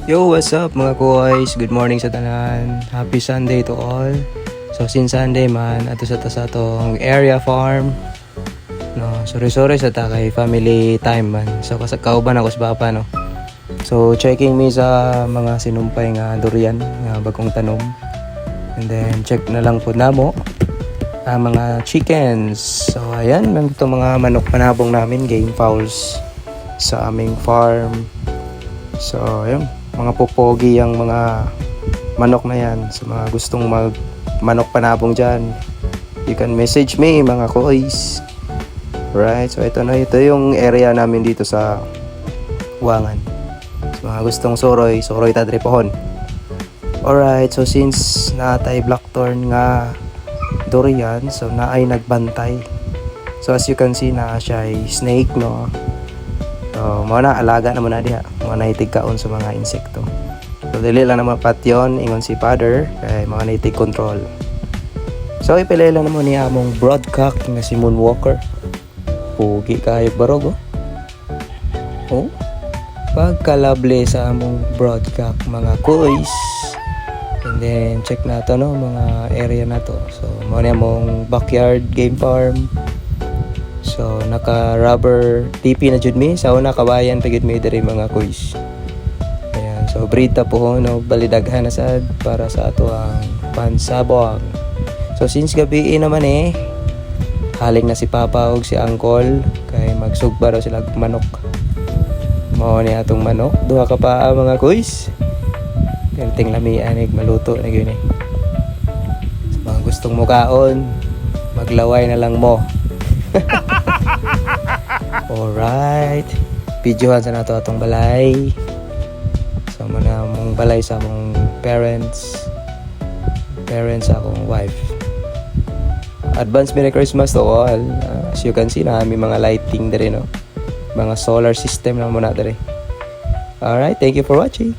Yo, what's up mga boys? Good morning sa tanan. Happy Sunday to all. So since Sunday man, ato sa tong area farm. No, sorry sa ta kay family time man. So kauban ako sa papa no. So checking me sa mga sinumpay nga durian nga bagong tanom. And then check na lang po namo ang mga chickens. So ayan, nandito mga manok panabong namin, game fowls sa aming farm. So ayun, mga popogi ang mga manok na yan. Sa mga gustong manok panabong dyan, you can message me mga kois. Right, so ito yung area namin dito sa Wangan. Sa mga gustong soroy tadre pohon. Alright, so since natay blackthorn nga durian, so naay nagbantay. So as you can see, na siya ay snake no. So, mga na, alaga naman na diha. Mga naitig kaon sa mga insekto. So, dili lang naman patyon, ingon si father, kay mga naitig control. So, ipilay lang naman niya among broadcock nga si Moonwalker. Pugi kayo barog, oh. Pagkalable sa among broadcock, mga kois. And then, check na to, no, mga area na to. So, mga niya among backyard game farm. So naka rubber TP na jud mi sa una kabayan pagid mi diri mga kuys. Ayan, so breed ta po no, balidaghan na sad para sa ato ang pansabong. So since gabi naman haling na si papa ug si uncle kay magsugba daw sila manok. Mao ni atong manok, duha ka pa mga kuys. Perting lami anig maluto na gyud So, mga gustong mukaon, maglaway na lang mo. Alright, videohan sa nato atong balay. So muna mong balay sa mong parents sa akong wife. Advance Merry Christmas to all. As you can see, na may mga lighting dere no, mga solar system na muna dere. Alright, thank you for watching.